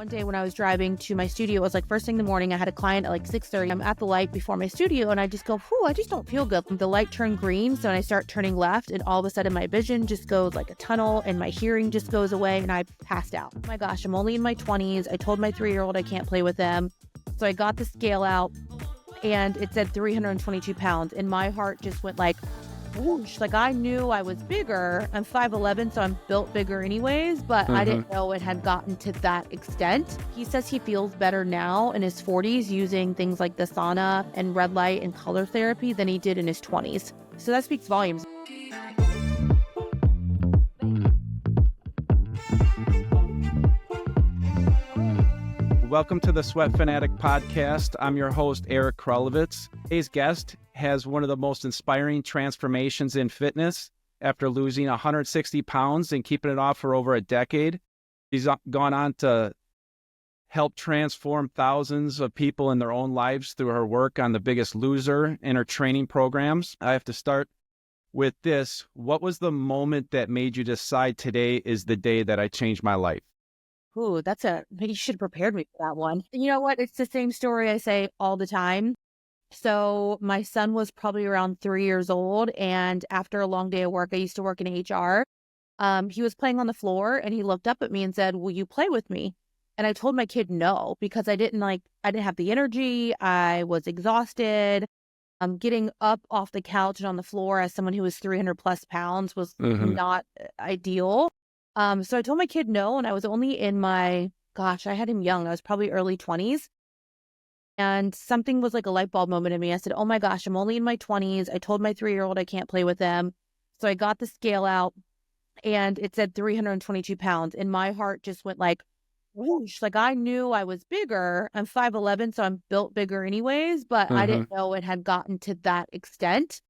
One day when I was driving to my studio, it was like first thing in the morning. I had a client at like 6:30. I'm at the light before my studio and I just go, I just don't feel good. The light turned green. So I start turning left and all of a sudden my vision just goes like a tunnel and my hearing just goes away and I passed out. Oh my gosh, I'm only in my 20s. I told my 3-year-old I can't play with them. So I got the scale out and it said 322 pounds and my heart just went like, whoosh. Like I knew I was bigger. I'm 5'11", so I'm built bigger anyways, but I didn't know it had gotten to that extent. He says he feels better now in his 40s using things like the sauna and red light and color therapy than he did in his 20s. So that speaks volumes. Welcome to the Sweat Fanatic Podcast. I'm your host, Eric Lugo. Today's guest has one of the most inspiring transformations in fitness. After losing 160 pounds and keeping it off for over a decade, she's gone on to help transform thousands of people in their own lives through her work on The Biggest Loser and her training programs. I have to start with this. What was the moment that made you decide today is the day that I changed my life? Ooh, you should have prepared me for that one. You know what? It's the same story I say all the time. So my son was probably around 3 years old. And after a long day of work, I used to work in HR. He was playing on the floor and he looked up at me and said, "Will you play with me?" And I told my kid no, because I didn't have the energy. I was exhausted. Getting up off the couch and on the floor as someone who was 300 plus pounds was not ideal. So I told my kid no, and I was only in I had him young. I was probably early 20s. And something was like a light bulb moment in me. I said, oh my gosh, I'm only in my 20s. I told my 3-year-old I can't play with them. So I got the scale out and it said 322 pounds. And my heart just went like, whoosh. Like I knew I was bigger. I'm 5'11", so I'm built bigger anyways, but I didn't know it had gotten to that extent.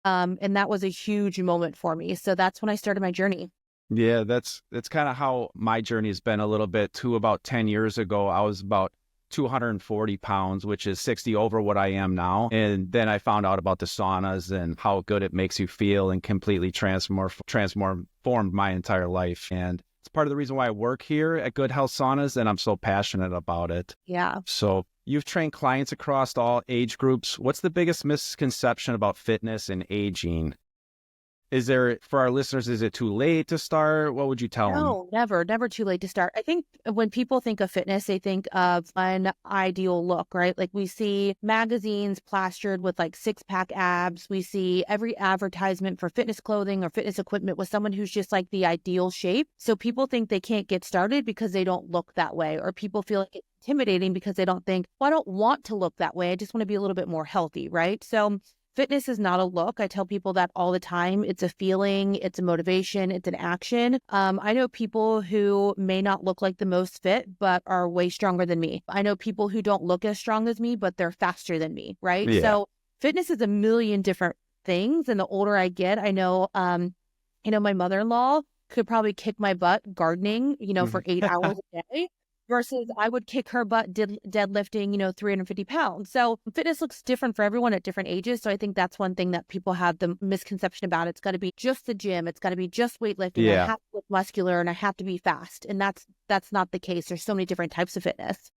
And that was a huge moment for me. So that's when I started my journey. Yeah, that's kind of how my journey has been a little bit too. About 10 years ago, I was about 240 pounds, which is 60 over what I am now. And then I found out about the saunas and how good it makes you feel and completely transformed my entire life. And it's part of the reason why I work here at Good Health Saunas and I'm so passionate about it. Yeah. So you've trained clients across all age groups. What's the biggest misconception about fitness and aging? For our listeners, is it too late to start? What would you tell them? No, never too late to start. I think when people think of fitness, they think of an ideal look, right? Like we see magazines plastered with like 6-pack abs. We see every advertisement for fitness clothing or fitness equipment with someone who's just like the ideal shape. So people think they can't get started because they don't look that way, or people feel like it's intimidating because they don't think, well, I don't want to look that way. I just want to be a little bit more healthy, right? So fitness is not a look. I tell people that all the time. It's a feeling, it's a motivation, it's an action. I know people who may not look like the most fit, but are way stronger than me. I know people who don't look as strong as me, but they're faster than me, right? Yeah. So fitness is a million different things. And the older I get, I know, my mother-in-law could probably kick my butt gardening, for 8 hours a day. Versus I would kick her butt deadlifting, 350 pounds. So fitness looks different for everyone at different ages. So I think that's one thing that people have the misconception about. It's got to be just the gym. It's got to be just weightlifting. Yeah. I have to look muscular and I have to be fast. And that's not the case. There's so many different types of fitness.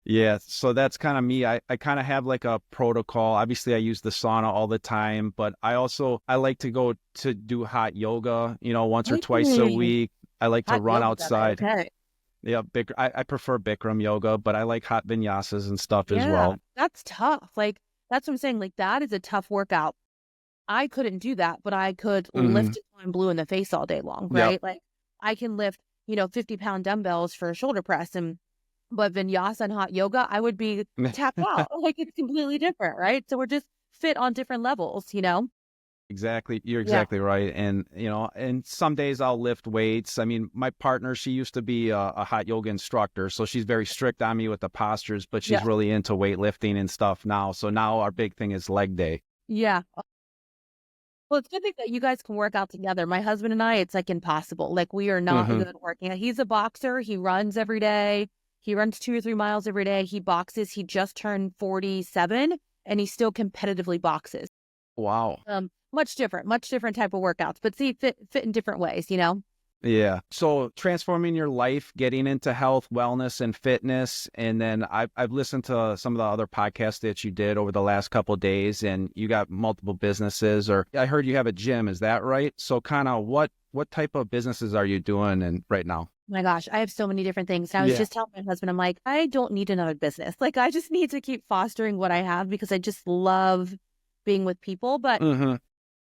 Yeah. So that's kind of me. I kind of have like a protocol. Obviously I use the sauna all the time, but I like to go to do hot yoga, once or twice a week. I like to run outside. Okay. Yeah, I prefer Bikram yoga, but I like hot vinyasas and stuff as well. That's tough. Like, that's what I'm saying. Like, that is a tough workout. I couldn't do that, but I could lift until I'm blue in the face all day long, right? Yep. Like, I can lift, 50-pound dumbbells for a shoulder press, but vinyasa and hot yoga, I would be tapped out. Like, it's completely different, right? So we're just fit on different levels, Exactly. You're exactly right. And, and some days I'll lift weights. I mean, my partner, she used to be a hot yoga instructor, so she's very strict on me with the postures, but she's really into weightlifting and stuff now. So now our big thing is leg day. Yeah. Well, it's good that you guys can work out together. My husband and I, it's like impossible. Like we are not good at working out. He's a boxer. He runs every day. He runs 2 or 3 miles every day. He boxes. He just turned 47 and he still competitively boxes. Wow. Much different type of workouts, but see, fit in different ways, Yeah. So transforming your life, getting into health, wellness, and fitness. And then I've listened to some of the other podcasts that you did over the last couple of days, and you got multiple businesses, or I heard you have a gym. Is that right? So kind of what type of businesses are you doing right now? Oh my gosh, I have so many different things. And I was just telling my husband, I'm like, I don't need another business. Like, I just need to keep fostering what I have because I just love being with people. But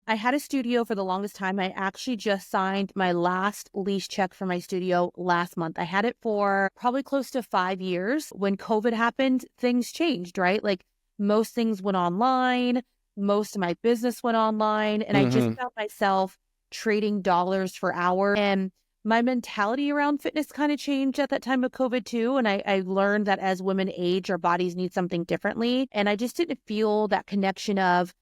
I had a studio for the longest time. I actually just signed my last lease check for my studio last month. I had it for probably close to 5 years. When COVID happened, things changed, right? Like most things went online. Most of my business went online. And I just found myself trading dollars for hours. And my mentality around fitness kind of changed at that time of COVID too. And I learned that as women age, our bodies need something differently. And I just didn't feel that connection of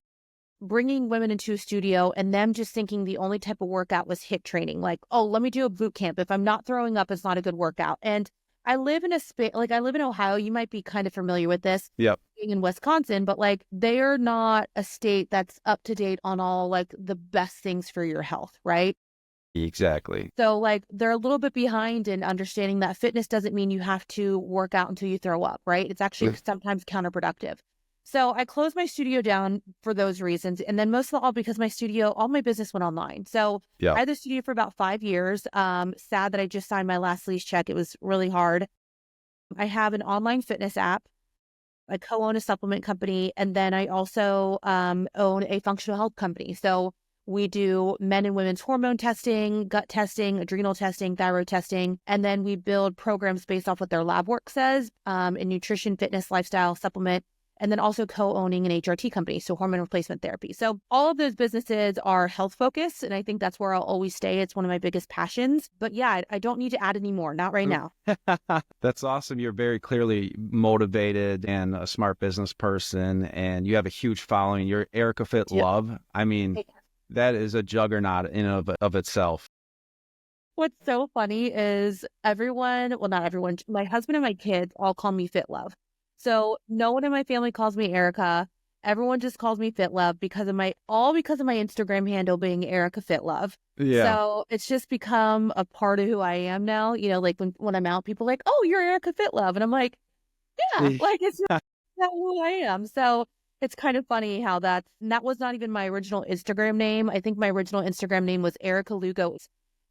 bringing women into a studio and them just thinking the only type of workout was HIIT training. Like, oh, let me do a boot camp. If I'm not throwing up, it's not a good workout. And I live in a space, like I live in Ohio. You might be kind of familiar with this. Yep. Being in Wisconsin, but like they are not a state that's up to date on all like the best things for your health, right? Exactly. So like they're a little bit behind in understanding that fitness doesn't mean you have to work out until you throw up, right? It's actually sometimes counterproductive. So I closed my studio down for those reasons. And then most of all, because all my business went online. So I had the studio for about 5 years. Sad that I just signed my last lease check. It was really hard. I have an online fitness app. I co-own a supplement company. And then I also own a functional health company. So we do men and women's hormone testing, gut testing, adrenal testing, thyroid testing. And then we build programs based off what their lab work says in nutrition, fitness, lifestyle, supplement. And then also co-owning an HRT company, so hormone replacement therapy. So all of those businesses are health focused, and I think that's where I'll always stay. It's one of my biggest passions. But yeah, I don't need to add any more, not right now. That's awesome. You're very clearly motivated and a smart business person, and you have a huge following. You're EricaFitLove. I mean, that is a juggernaut in of itself. What's so funny is not everyone, my husband and my kids all call me FitLove. So no one in my family calls me Erica. Everyone just calls me FitLove because of my Instagram handle being EricaFitLove. Yeah. So it's just become a part of who I am now. You know, like when I'm out, people are like, oh, you're EricaFitLove. And I'm like, yeah, like it's not who I am. So it's kind of funny how that was not even my original Instagram name. I think my original Instagram name was Erica Lugo.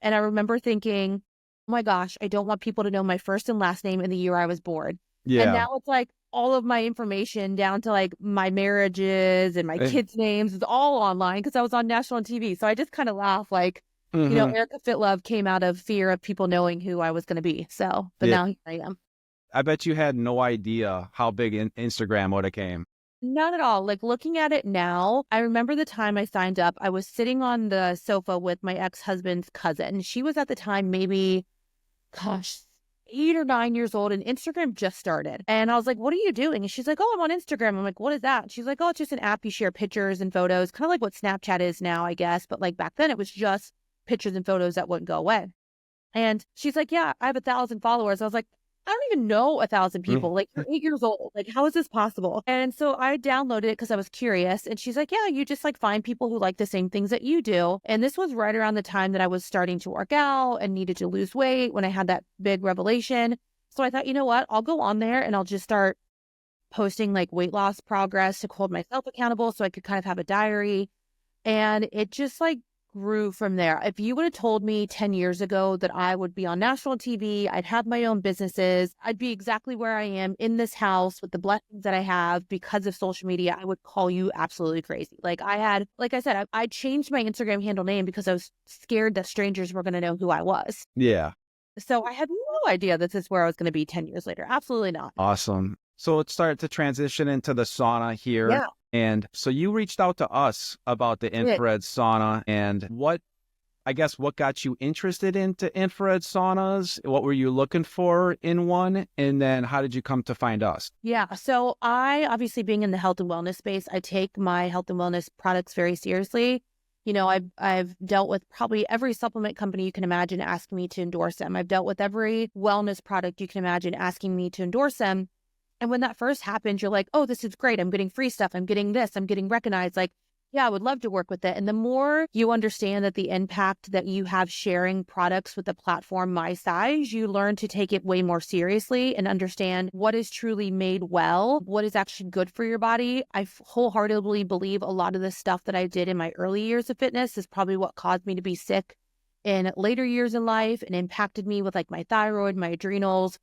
And I remember thinking, oh my gosh, I don't want people to know my first and last name and the year I was born. Yeah. And now it's like all of my information down to like my marriages and my kids' names is all online because I was on national TV. So I just kind of laugh like, you know, EricaFitLove came out of fear of people knowing who I was going to be. So, but now here I am. I bet you had no idea how big Instagram would have came. Not at all. Like looking at it now, I remember the time I signed up, I was sitting on the sofa with my ex-husband's cousin. She was at the time maybe, 8 or 9 years old, and Instagram just started. And I was like, what are you doing? And she's like, oh, I'm on Instagram. I'm like, what is that? And she's like, oh, it's just an app. You share pictures and photos, kind of like what Snapchat is now, I guess. But like back then it was just pictures and photos that wouldn't go away. And she's like, yeah, I have 1,000 followers. I was like, I don't even know 1,000 people. Like, you're 8 years old. Like, how is this possible? And so I downloaded it because I was curious. And she's like, yeah, you just like find people who like the same things that you do. And this was right around the time that I was starting to work out and needed to lose weight when I had that big revelation. So I thought, you know what? I'll go on there and I'll just start posting like weight loss progress to hold myself accountable so I could kind of have a diary. And it just like grew from there. If you would have told me 10 years ago that I would be on national TV, I'd have my own businesses, I'd be exactly where I am in this house with the blessings that I have because of social media, I would call you absolutely crazy. Like I said, I changed my Instagram handle name because I was scared that strangers were going to know who I was. Yeah. So I had no idea this is where I was going to be 10 years later. Absolutely not. Awesome. So let's start to transition into the sauna here. Yeah. And so you reached out to us about the infrared sauna, and what got you interested into infrared saunas? What were you looking for in one? And then how did you come to find us? Yeah. So I, obviously being in the health and wellness space, I take my health and wellness products very seriously. You know, I've dealt with probably every supplement company you can imagine asking me to endorse them. I've dealt with every wellness product you can imagine asking me to endorse them. And when that first happened, you're like, oh, this is great. I'm getting free stuff. I'm getting this. I'm getting recognized. Like, Yeah, I would love to work with it. And the more you understand that the impact that you have sharing products with a platform my size, you learn to take it way more seriously and understand what is truly made well, what is actually good for your body. I wholeheartedly believe a lot of the stuff that I did in my early years of fitness is probably what caused me to be sick in later years in life and impacted me with like my thyroid, my adrenals,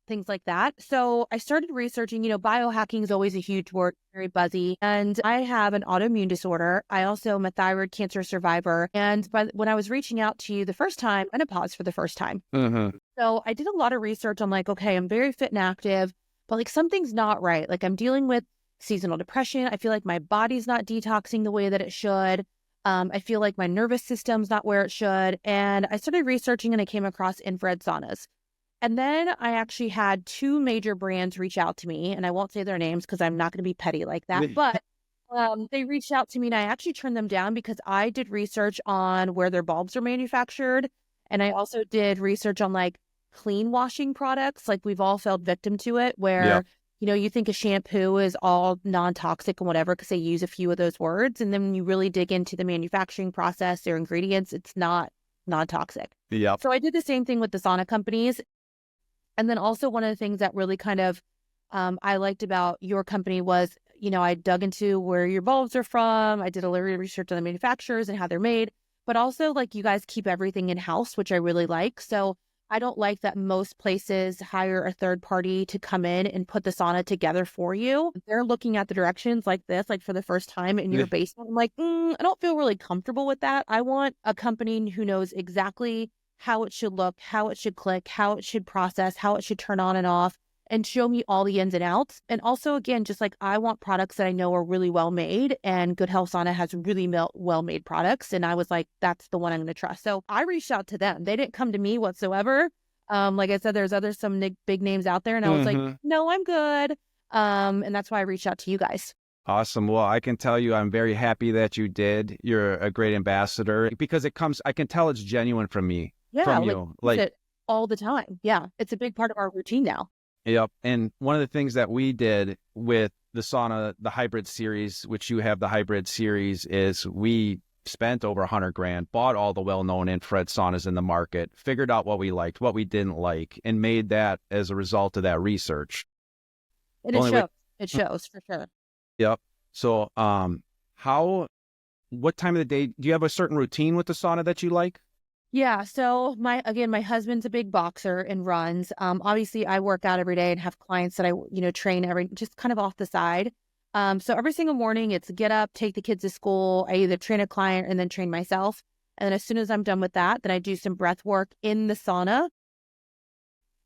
things like that. So I started researching, biohacking is always a huge word, very buzzy. And I have an autoimmune disorder. I also am a thyroid cancer survivor. And when I was reaching out to you the first time, menopause for the first time. So I did a lot of research on like, okay, I'm very fit and active, but like something's not right. Like I'm dealing with seasonal depression. I feel like my body's not detoxing the way that it should. I feel like my nervous system's not where it should. And I started researching and I came across infrared saunas. And then I actually had two major brands reach out to me, and I won't say their names because I'm not going to be petty like that, but they reached out to me and I actually turned them down because I did research on where their bulbs are manufactured. And I also did research on like clean washing products. Like we've all fell victim to it where, you think a shampoo is all non-toxic and whatever because they use a few of those words. And then when you really dig into the manufacturing process, their ingredients, it's not non-toxic. So I did the same thing with the sauna companies. And then also one of the things that really kind of I liked about your company was, I dug into where your bulbs are from. I did a little research on the manufacturers and how they're made, but also like you guys keep everything in-house, which I really like. So I don't like that most places hire a third party to come in and put the sauna together for you. They're looking at the directions like this, like for the first time in your basement. I'm like, I don't feel really comfortable with that. I want a company who knows exactly how it should look, how it should click, how it should process, how it should turn on and off, and show me all the ins and outs. And also, again, just like I want products that I know are really well made, and Good Health Sauna has really well made products. And I was like, that's the one I'm going to trust. So I reached out to them. They didn't come to me whatsoever. Like I said, there's some big names out there, and I was like, no, I'm good. And that's why I reached out to you guys. Awesome. Well, I can tell you, I'm very happy that you did. You're a great ambassador because I can tell it's genuine from me. Yeah, from you. Like it all the time. Yeah, it's a big part of our routine now. Yep. And one of the things that we did with the sauna, the hybrid series, which you have the hybrid series, is we spent over $100,000, bought all the well-known infrared saunas in the market, figured out what we liked, what we didn't like, and made that as a result of that research. And it shows for sure. Yep. So, what time of the day, do you have a certain routine with the sauna that you like? Yeah. So my husband's a big boxer and runs. Obviously I work out every day and have clients that I, train just kind of off the side. So every single morning it's get up, take the kids to school. I either train a client and then train myself. And then as soon as I'm done with that, then I do some breath work in the sauna.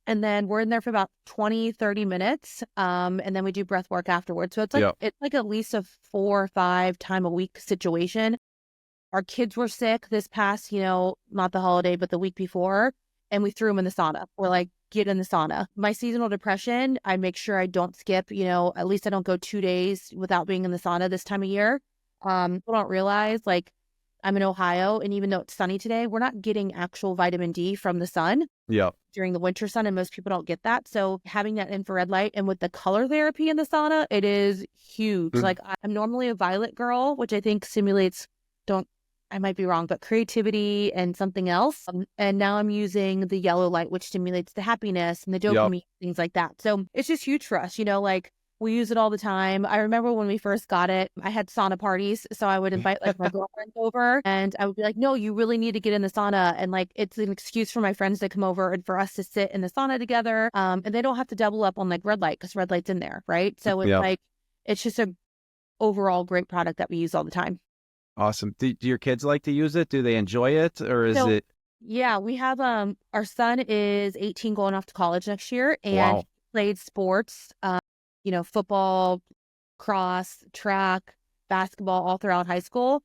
And then we're in there for about 20, 30 minutes. And then we do breath work afterwards. So it's like at least a 4 or 5 time a week situation. Our kids were sick this past, not the holiday, but the week before, and we threw them in the sauna. We're like, get in the sauna. My seasonal depression, I make sure I don't skip, at least I don't go 2 days without being in the sauna this time of year. People don't realize, like, I'm in Ohio, and even though it's sunny today, we're not getting actual vitamin D from the sun during the winter sun, and most people don't get that. So having that infrared light and with the color therapy in the sauna, it is huge. Like, I'm normally a violet girl, which I think simulates, I might be wrong, but creativity and something else. And now I'm using the yellow light, which stimulates the happiness and the dopamine, things like that. So it's just huge for us, like we use it all the time. I remember when we first got it, I had sauna parties. So I would invite like my girlfriends over and I would be like, no, you really need to get in the sauna. And like, it's an excuse for my friends to come over and for us to sit in the sauna together. And they don't have to double up on like red light because red light's in there. Right. So it's like, it's just a overall great product that we use all the time. Awesome. Do your kids like to use it? Do they enjoy it, or is it? Yeah, we have our son is 18 going off to college next year, and he played sports, football, cross, track, basketball all throughout high school.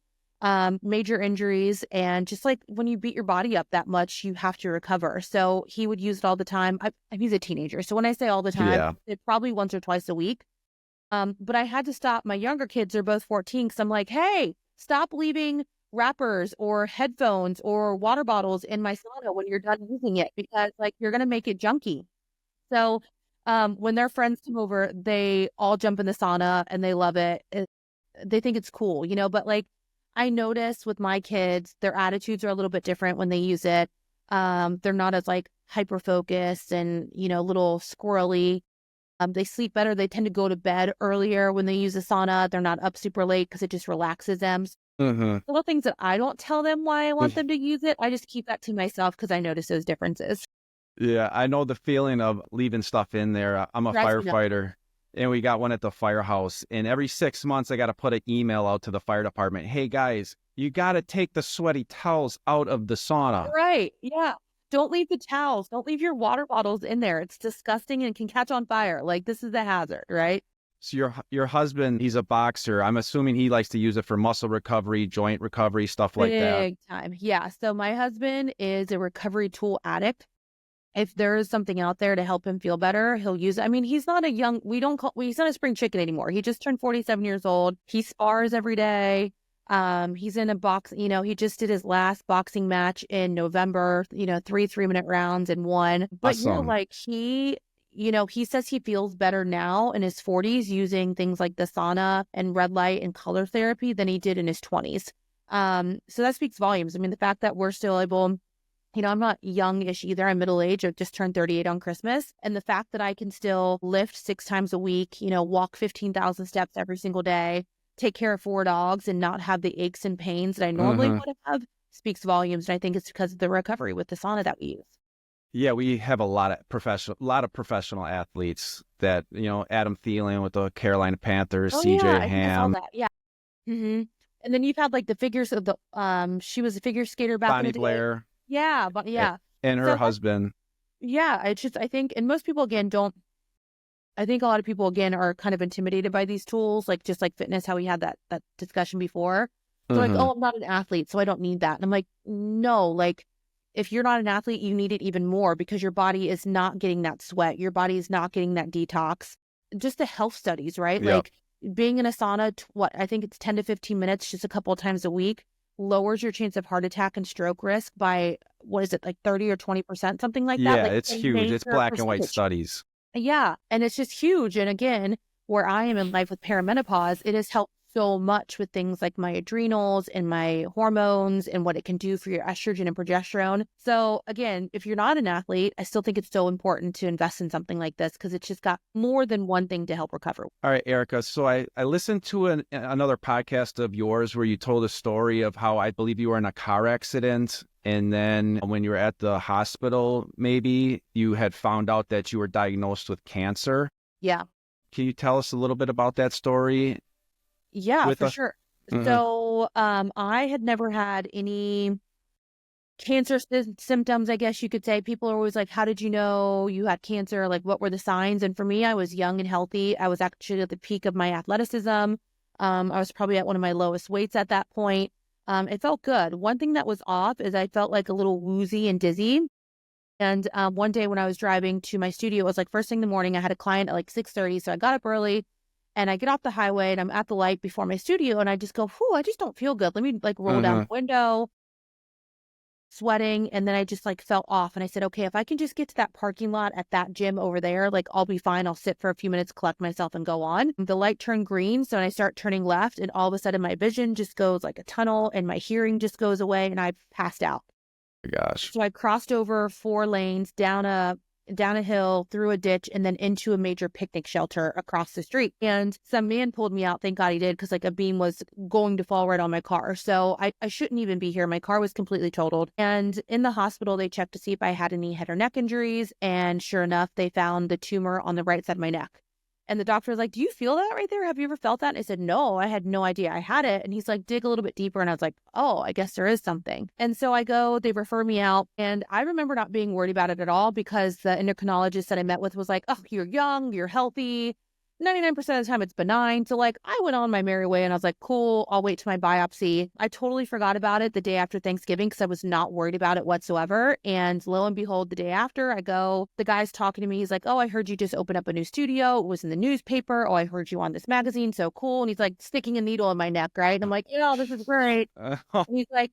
Major injuries, and just like when you beat your body up that much, you have to recover. So he would use it all the time. He's a teenager, so when I say all the time, it's probably once or twice a week. But I had to stop. My younger kids are both 14, because I'm like, hey, stop leaving wrappers or headphones or water bottles in my sauna when you're done using it, because like you're going to make it junky. So when their friends come over, they all jump in the sauna and they love it. they think it's cool, but like I notice with my kids, their attitudes are a little bit different when they use it. They're not as like hyper focused and, a little squirrely. They sleep better. They tend to go to bed earlier when they use a sauna. They're not up super late because it just relaxes them. Little things that I don't tell them why I want them to use it. I just keep that to myself because I notice those differences. Yeah, I know the feeling of leaving stuff in there. I'm a firefighter, and we got one at the firehouse. And every 6 months, I got to put an email out to the fire department. Hey, guys, you got to take the sweaty towels out of the sauna. Right. Yeah. Don't leave the towels. Don't leave your water bottles in there. It's disgusting and can catch on fire. Like, this is a hazard, right? So your husband, he's a boxer. I'm assuming he likes to use it for muscle recovery, joint recovery, stuff like that. Big time. Yeah. So my husband is a recovery tool addict. If there is something out there to help him feel better, he'll use it. I mean, he's not he's not a spring chicken anymore. He just turned 47 years old. He spars every day. He's in a box, he just did his last boxing match in November, 3 3-minute rounds and won. But Awesome. he says he feels better now in his 40s using things like the sauna and red light and color therapy than he did in his 20s. So that speaks volumes. I mean, the fact that we're still able, I'm not youngish either. I'm middle-aged. I just turned 38 on Christmas. And the fact that I can still lift 6 times a week, walk 15,000 steps every single day, take care of 4 dogs and not have the aches and pains that I normally would have speaks volumes. And I think it's because of the recovery with the sauna that we use. Yeah, we have a lot of professional athletes that, Adam Thielen with the Carolina Panthers, CJ Ham. Yeah. Mm-hmm. And then you've had like the figures of she was a figure skater back Bonnie in the Blair. day. Yeah, but yeah. And her husband. Yeah, it's just, I think, and most people again I think a lot of people again are kind of intimidated by these tools, like just like fitness, how we had that discussion before. So like, oh, I'm not an athlete, so I don't need that. And I'm like, no, like if you're not an athlete, you need it even more because your body is not getting that sweat. Your body is not getting that detox. Just the health studies, right? Yep. Like being in a sauna, I think it's 10 to 15 minutes, just a couple of times a week, lowers your chance of heart attack and stroke risk by, what is it, like 30 or 20%, something like that? Yeah, like, it's huge. It's black and white studies. Yeah. And it's just huge. And again, where I am in life with perimenopause, it has helped so much with things like my adrenals and my hormones and what it can do for your estrogen and progesterone. So again, if you're not an athlete, I still think it's so important to invest in something like this because it's just got more than one thing to help recover. All right, Erica. So I listened to another podcast of yours where you told a story of how I believe you were in a car accident. And then when you were at the hospital, maybe you had found out that you were diagnosed with cancer. Yeah. Can you tell us a little bit about that story? Yeah, for sure. So I had never had any cancer symptoms, I guess you could say. People are always like, how did you know you had cancer? Like, what were the signs? And for me, I was young and healthy. I was actually at the peak of my athleticism. I was probably at one of my lowest weights at that point. It felt good. One thing that was off is I felt like a little woozy and dizzy. And one day when I was driving to my studio, it was like first thing in the morning. I had a client at like 6:30. So I got up early. And I get off the highway and I'm at the light before my studio and I just go, whew, I just don't feel good. Let me like roll down the window, sweating. And then I just like felt off. And I said, okay, if I can just get to that parking lot at that gym over there, like I'll be fine. I'll sit for a few minutes, collect myself and go on. The light turned green. So I start turning left and all of a sudden my vision just goes like a tunnel and my hearing just goes away and I passed out. Gosh. So I crossed over 4 lanes down a hill, through a ditch, and then into a major picnic shelter across the street. And some man pulled me out. Thank God he did, because like a beam was going to fall right on my car. So I shouldn't even be here. My car was completely totaled. And in the hospital, they checked to see if I had any head or neck injuries. And sure enough, they found the tumor on the right side of my neck. And the doctor was like, do you feel that right there? Have you ever felt that? And I said, no, I had no idea I had it. And he's like, dig a little bit deeper. And I was like, oh, I guess there is something. And so I go, they refer me out. And I remember not being worried about it at all because the endocrinologist that I met with was like, oh, you're young, you're healthy. 99% of the time it's benign. So like I went on my merry way and I was like, cool, I'll wait till my biopsy. I totally forgot about it the day after Thanksgiving because I was not worried about it whatsoever. And lo and behold, the day after I go, the guy's talking to me. He's like, oh, I heard you just opened up a new studio. It was in the newspaper. Oh, I heard you on this magazine. So cool. And he's like sticking a needle in my neck, right? And I'm like, this is great. And he's like,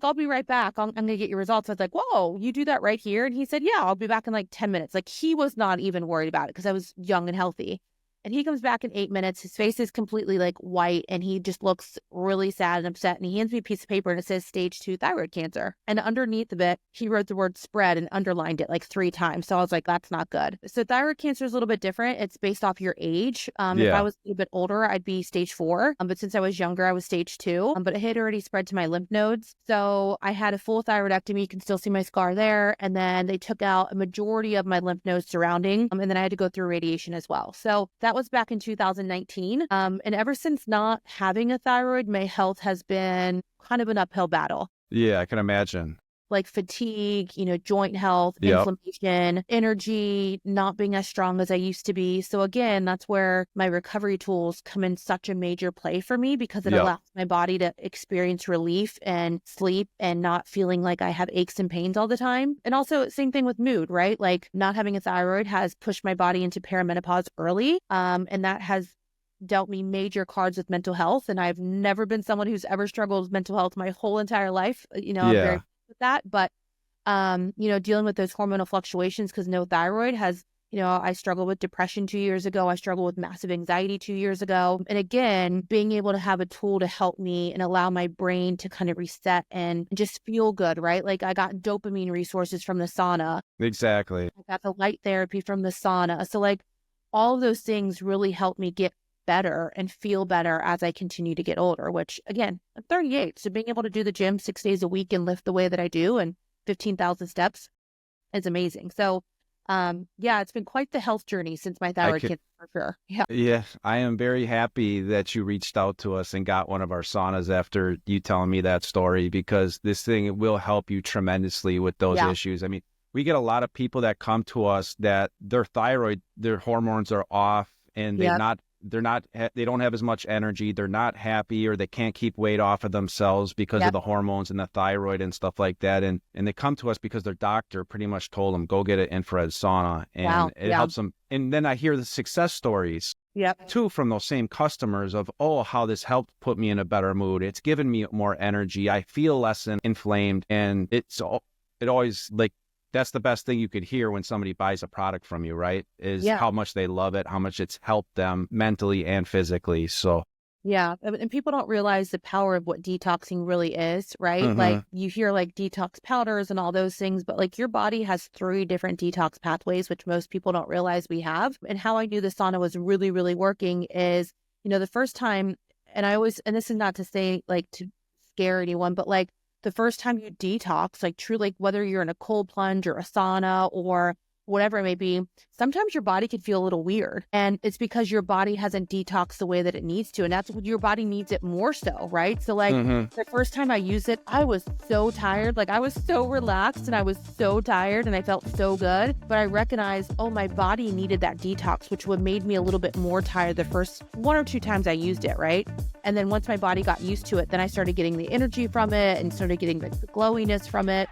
I'll be right back. I'm going to get your results. I was like, whoa, you do that right here? And he said, yeah, I'll be back in like 10 minutes. Like he was not even worried about it because I was young and healthy. And he comes back in 8 minutes. His face is completely like white and he just looks really sad and upset. And he hands me a piece of paper and it says stage 2 thyroid cancer. And underneath of it, he wrote the word spread and underlined it like 3 times. So I was like, that's not good. So thyroid cancer is a little bit different. It's based off your age. If I was a little bit older, I'd be stage 4. But since I was younger, I was stage 2. But it had already spread to my lymph nodes. So I had a full thyroidectomy. You can still see my scar there. And then they took out a majority of my lymph nodes surrounding. And then I had to go through radiation as well. So that was back in 2019. And ever since not having a thyroid, my health has been kind of an uphill battle. Yeah, I can imagine. Like fatigue, joint health, inflammation, energy, not being as strong as I used to be. So again, that's where my recovery tools come in such a major play for me because it allows my body to experience relief and sleep and not feeling like I have aches and pains all the time. And also same thing with mood, right? Like not having a thyroid has pushed my body into perimenopause early. And that has dealt me major cards with mental health. And I've never been someone who's ever struggled with mental health my whole entire life. I'm very with that, but dealing with those hormonal fluctuations because no thyroid has, I struggled with depression 2 years ago. I struggled with massive anxiety 2 years ago. And again, being able to have a tool to help me and allow my brain to kind of reset and just feel good, right? Like I got dopamine resources from the sauna. Exactly. I got the light therapy from the sauna. So like all of those things really helped me get better and feel better as I continue to get older, which again, I'm 38. So being able to do the gym 6 days a week and lift the way that I do and 15,000 steps is amazing. So it's been quite the health journey since my thyroid cancer for sure. Yeah. I am very happy that you reached out to us and got one of our saunas after you telling me that story, because this thing will help you tremendously with those issues. I mean, we get a lot of people that come to us that their thyroid, their hormones are off and they don't have as much energy. They're not happy, or they can't keep weight off of themselves because of the hormones and the thyroid and stuff like that. And they come to us because their doctor pretty much told them, go get an infrared sauna, and it helps them. And then I hear the success stories too from those same customers of, how this helped put me in a better mood. It's given me more energy. I feel less inflamed. And it always like, that's the best thing you could hear when somebody buys a product from you, right? Is how much they love it, how much it's helped them mentally and physically. So yeah. And people don't realize the power of what detoxing really is, right? Mm-hmm. Like you hear like detox powders and all those things, but like your body has 3 different detox pathways, which most people don't realize we have. And how I knew the sauna was really, really working is, the first time, and this is not to say like to scare anyone, but like the first time you detox, like true, like whether you're in a cold plunge or a sauna or whatever it may be, sometimes your body can feel a little weird. And it's because your body hasn't detoxed the way that it needs to. And that's what your body needs it more so, right? So like the first time I used it, I was so tired. Like I was so relaxed and I was so tired and I felt so good. But I recognized, my body needed that detox, which would made me a little bit more tired the first 1 or 2 times I used it, right? And then once my body got used to it, then I started getting the energy from it and started getting the glowiness from it.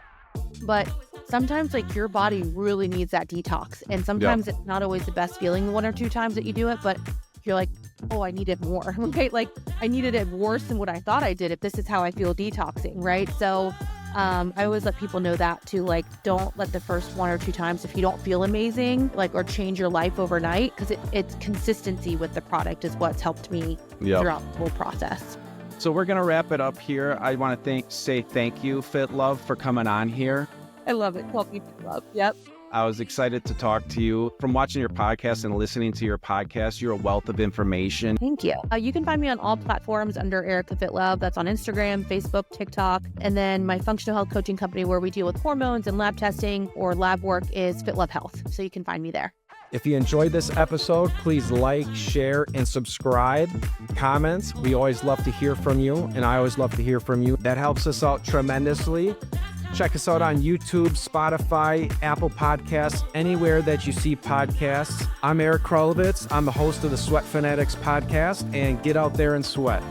But sometimes like your body really needs that detox. And sometimes it's not always the best feeling 1 or 2 times that you do it, but you're like, I need it more. Okay. Like I needed it worse than what I thought I did if this is how I feel detoxing. Right. So I always let people know that too, like don't let the first 1 or 2 times, if you don't feel amazing, like, or change your life overnight, because it's consistency with the product is what's helped me throughout the whole process. So we're going to wrap it up here. I want to say thank you, FitLove, for coming on here. I love it. Help me FitLove. Yep. I was excited to talk to you. From watching your podcast and listening to your podcast, you're a wealth of information. Thank you. You can find me on all platforms under EricaFitLove. That's on Instagram, Facebook, TikTok. And then my functional health coaching company where we deal with hormones and lab testing or lab work is FitLove Health. So you can find me there. If you enjoyed this episode, please like, share, and subscribe. Comments. We always love to hear from you, and I always love to hear from you. That helps us out tremendously. Check us out on YouTube, Spotify, Apple Podcasts, anywhere that you see podcasts. I'm Erik Lugo. I'm the host of the Sweat Fanatics Podcast, and get out there and sweat.